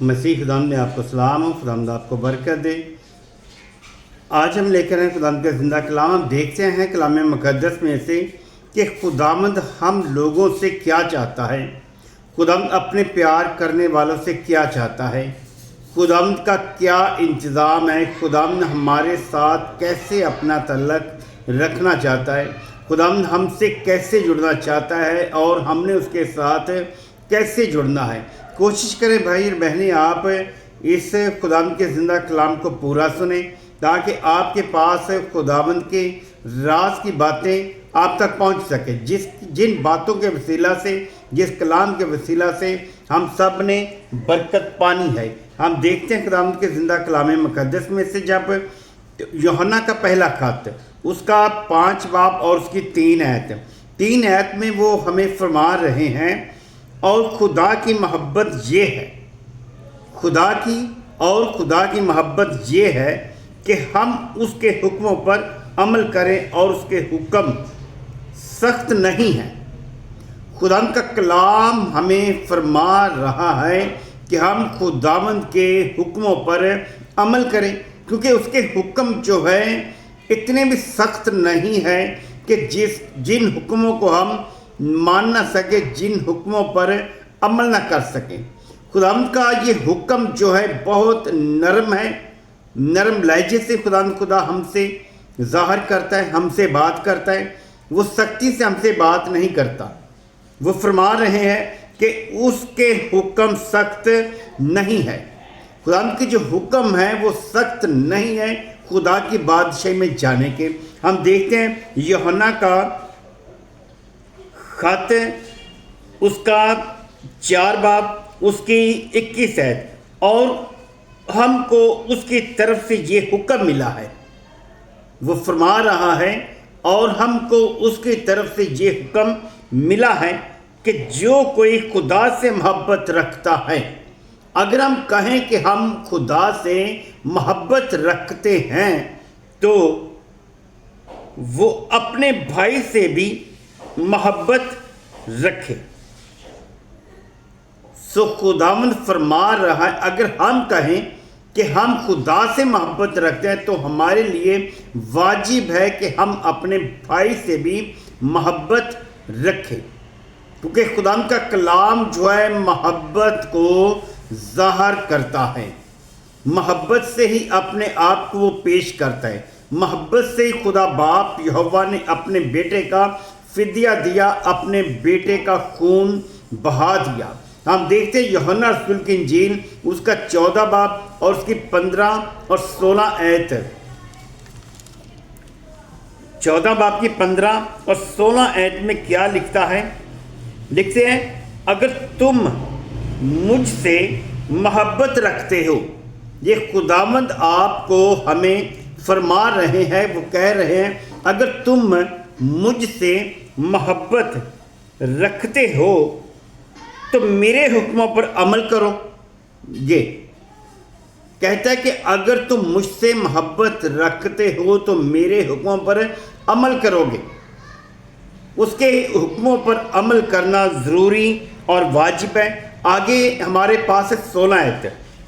مسیح خدا میں آپ کو سلام ہو، خدا آپ کو برکت دے۔ آج ہم لے کر ہیں خدا کا زندہ کلام۔ ہم دیکھتے ہیں کلام مقدس میں سے کہ خداوند ہم لوگوں سے کیا چاہتا ہے، خداوند اپنے پیار کرنے والوں سے کیا چاہتا ہے، خداوند کا کیا انتظام ہے، خداوند ہمارے ساتھ کیسے اپنا تعلق رکھنا چاہتا ہے، خداوند ہم سے کیسے جڑنا چاہتا ہے اور ہم نے اس کے ساتھ کیسے جڑنا ہے۔ کوشش کریں بھائی اور بہنیں، آپ اس خداوند کے زندہ کلام کو پورا سنیں تاکہ آپ کے پاس خداوند کے راز کی باتیں آپ تک پہنچ سکیں، جن باتوں کے وسیلہ سے، جس کلام کے وسیلہ سے ہم سب نے برکت پانی ہے۔ ہم دیکھتے ہیں خداوند کے زندہ کلام مقدس میں سے جب یوحنا کا پہلا خط، اس کا 5 باب اور اس کی 3 آیت میں وہ ہمیں فرما رہے ہیں، اور خدا کی محبت یہ ہے، خدا کی محبت یہ ہے کہ ہم اس کے حکموں پر عمل کریں، اور اس کے حکم سخت نہیں ہیں۔ خداوند کا کلام ہمیں فرما رہا ہے کہ ہم خداوند کے حکموں پر عمل کریں، کیونکہ اس کے حکم جو ہے اتنے بھی سخت نہیں ہے کہ جن حکموں کو ہم مان نہ سکے، جن حکموں پر عمل نہ کر سکیں۔ خداوند کا یہ حکم جو ہے بہت نرم ہے، نرم لہجے سے خدا ہم سے ظاہر کرتا ہے، ہم سے بات کرتا ہے۔ وہ سختی سے ہم سے بات نہیں کرتا۔ وہ فرما رہے ہیں کہ اس کے حکم سخت نہیں ہے۔ خداوند کے جو حکم ہیں وہ سخت نہیں ہے خدا کی بادشاہی میں جانے کے۔ ہم دیکھتے ہیں یوحنا کا خط، اس کا 4 باب، اس کی 21 آیت، اور ہم کو اس کی طرف سے یہ حکم ملا ہے۔ وہ فرما رہا ہے، اور ہم کو اس کی طرف سے یہ حکم ملا ہے کہ جو کوئی خدا سے محبت رکھتا ہے، اگر ہم کہیں کہ ہم خدا سے محبت رکھتے ہیں تو وہ اپنے بھائی سے بھی محبت رکھے۔ سو خداوند فرما رہا ہے، اگر ہم کہیں کہ ہم خدا سے محبت رکھتے ہیں تو ہمارے لیے واجب ہے کہ ہم اپنے بھائی سے بھی محبت رکھیں، کیونکہ خداوند کا کلام جو ہے محبت کو ظاہر کرتا ہے۔ محبت سے ہی اپنے آپ کو وہ پیش کرتا ہے۔ محبت سے ہی خدا باپ یہوہ نے اپنے بیٹے کا فدیہ دیا، اپنے بیٹے کا خون بہا دیا۔ ہم دیکھتے ہیں یوحنا رسول کی انجیل، اس کا 14 باب اور اس کی 15 اور 16 آیت۔ 14 باب کی 15 اور 16 آیت میں کیا لکھتا ہے؟ لکھتے ہیں، اگر تم مجھ سے محبت رکھتے ہو، یہ خداوند آپ کو ہمیں فرما رہے ہیں، وہ کہہ رہے ہیں اگر تم مجھ سے محبت رکھتے ہو تو میرے حکموں پر عمل کرو۔ یہ کہتا ہے کہ اگر تم مجھ سے محبت رکھتے ہو تو میرے حکموں پر عمل کرو گے۔ اس کے حکموں پر عمل کرنا ضروری اور واجب ہے۔ آگے ہمارے پاس 16 آیت،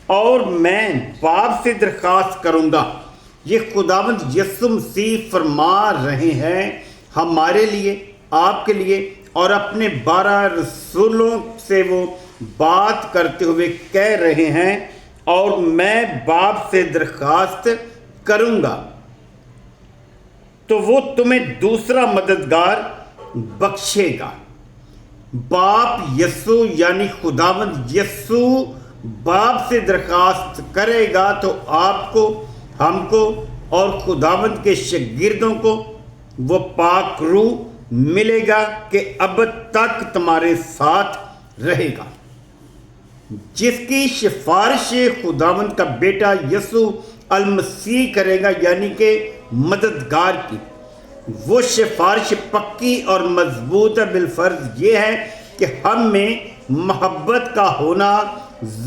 اور میں باپ سے درخواست کروں گا۔ یہ خداوند یسوع مسیح فرما رہے ہیں ہمارے لیے، آپ کے لیے، اور اپنے 12 رسولوں سے وہ بات کرتے ہوئے کہہ رہے ہیں، اور میں باپ سے درخواست کروں گا تو وہ تمہیں دوسرا مددگار بخشے گا۔ باپ یسوع یعنی خداوند یسوع باپ سے درخواست کرے گا تو آپ کو، ہم کو اور خداوند کے شاگردوں کو وہ پاک روح ملے گا کہ ابد تک تمہارے ساتھ رہے گا، جس کی سفارش خداوند کا بیٹا یسوع المسیح کرے گا، یعنی کہ مددگار کی۔ وہ سفارش پکی اور مضبوط ہے، بالفرض یہ ہے کہ ہم میں محبت کا ہونا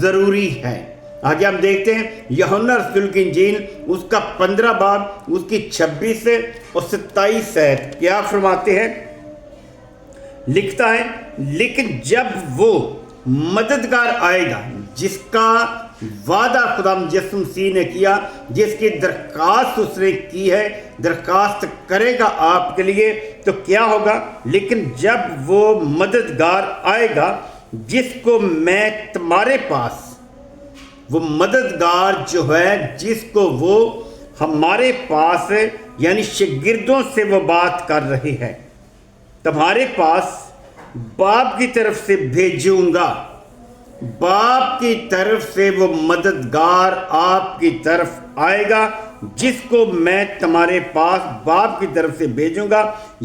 ضروری ہے۔ آگے ہم دیکھتے ہیں یوحنا رسول کی انجیل، اس کا 15 باب، اس کی 26 اور 27 آیت کیا فرماتے ہیں؟ لکھتا ہے، لیکن جب وہ مددگار آئے گا جس کا وعدہ خدا یسوع مسیح نے کیا، جس کی درخواست اس نے کی ہے، درخواست کرے گا آپ کے لیے تو کیا ہوگا؟ لیکن جب وہ مددگار آئے گا جس کو میں تمہارے پاس، وہ مددگار جو ہے جس کو وہ ہمارے پاس یعنی شاگردوں سے وہ بات کر رہی ہے، تمہارے پاس باپ کی طرف سے بھیجوں گا، باپ کی طرف سے وہ مددگار آپ کی طرف آئے گا جس کو میں تمہارے پاس باپ کی طرف سے بھیجوں گا،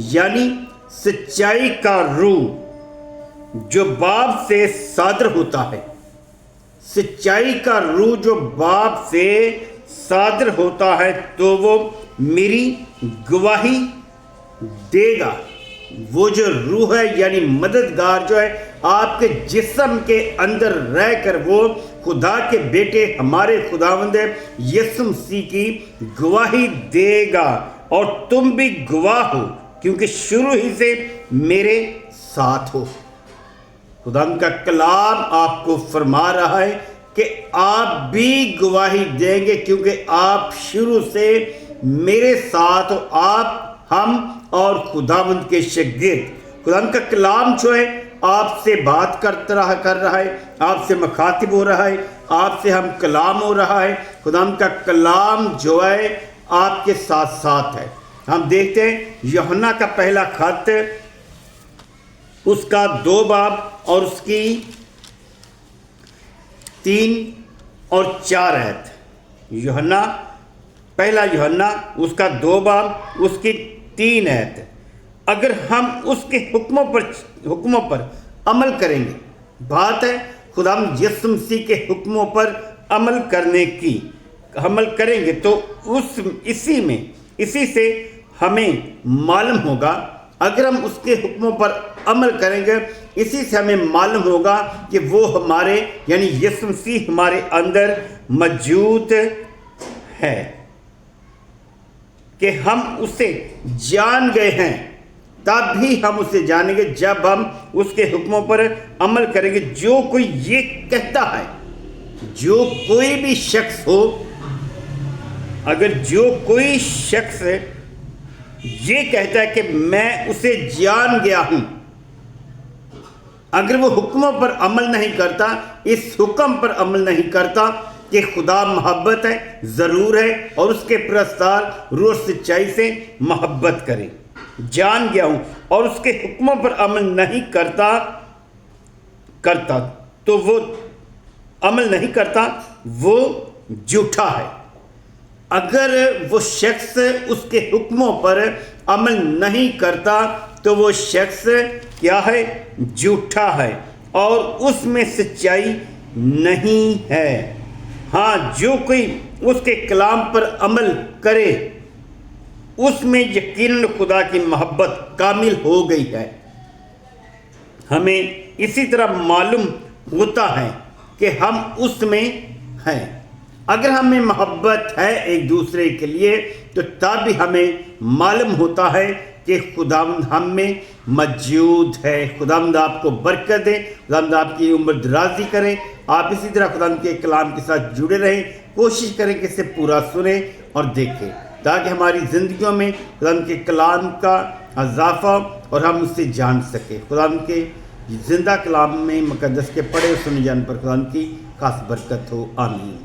یعنی سچائی کا روح جو باپ سے صادر ہوتا ہے، سچائی کا روح جو باپ سے صادر ہوتا ہے تو وہ میری گواہی دے گا۔ وہ جو روح ہے یعنی مددگار جو ہے آپ کے جسم کے اندر رہ کر وہ خدا کے بیٹے ہمارے خداوند یسوع مسیح کی گواہی دے گا، اور تم بھی گواہ ہو کیونکہ شروع ہی سے میرے ساتھ ہو۔ خداوند کا کلام آپ کو فرما رہا ہے کہ آپ بھی گواہی دیں گے کیونکہ آپ شروع سے میرے ساتھ ہو، آپ، ہم اور خداوند کے شاگرد۔ خداوند کا کلام جو ہے آپ سے بات کر رہا ہے، آپ سے مخاطب ہو رہا ہے، آپ سے ہم کلام ہو رہا ہے۔ خداوند کا کلام جو ہے آپ کے ساتھ ساتھ ہے۔ ہم دیکھتے ہیں یوحنا کا پہلا خط، اس کا 2 باب اور اس کی 3 اور 4 آیت۔ پہلا یوحنا اس کا 2 باب اس کی 3 آیت۔ اگر ہم اس کے حکموں پر عمل کریں گے، بات ہے خدا یسوع مسیح کے حکموں پر عمل کریں گے تو اسی سے ہمیں معلوم ہوگا، اگر ہم اس کے حکموں پر عمل کریں گے اسی سے ہمیں معلوم ہوگا کہ وہ ہمارے یعنی یسوع مسیح ہمارے اندر موجود ہے، کہ ہم اسے جان گئے ہیں۔ تب بھی ہم اسے جانیں گے جب ہم اس کے حکموں پر عمل کریں گے۔ جو کوئی یہ کہتا ہے، جو کوئی بھی شخص ہو، اگر جو کوئی شخص یہ کہتا ہے کہ میں اسے جان گیا ہوں، اگر وہ حکموں پر عمل نہیں کرتا، اس حکم پر عمل نہیں کرتا کہ خدا محبت ہے، ضرور ہے، اور اس کے پرستار روح سچائی سے محبت کرے، جان گیا ہوں، اور اس کے حکموں پر عمل نہیں کرتا تو وہ عمل نہیں کرتا، وہ جھوٹا ہے۔ اگر وہ شخص اس کے حکموں پر عمل نہیں کرتا تو وہ شخص کیا ہے؟ جھوٹا ہے، اور اس میں سچائی نہیں ہے۔ ہاں، جو کوئی اس کے کلام پر عمل کرے اس میں یقیناً خدا کی محبت کامل ہو گئی ہے۔ ہمیں اسی طرح معلوم ہوتا ہے کہ ہم اس میں ہیں۔ اگر ہمیں محبت ہے ایک دوسرے کے لیے تو تب بھی ہمیں معلوم ہوتا ہے کہ خداوند ہم میں موجود ہے۔ خداوند آپ کو برکت دے، خداوند آپ کی عمر درازی کریں۔ آپ اسی طرح خداوند کے کلام کے ساتھ جڑے رہیں، کوشش کریں کہ اسے پورا سنیں اور دیکھیں تاکہ ہماری زندگیوں میں خداوند کے کلام کا اضافہ اور ہم اس سے جان سکیں۔ خداوند کے زندہ کلام میں مقدس کے پڑھے اور سنے جان پر خداوند کی خاص برکت ہو، آمین۔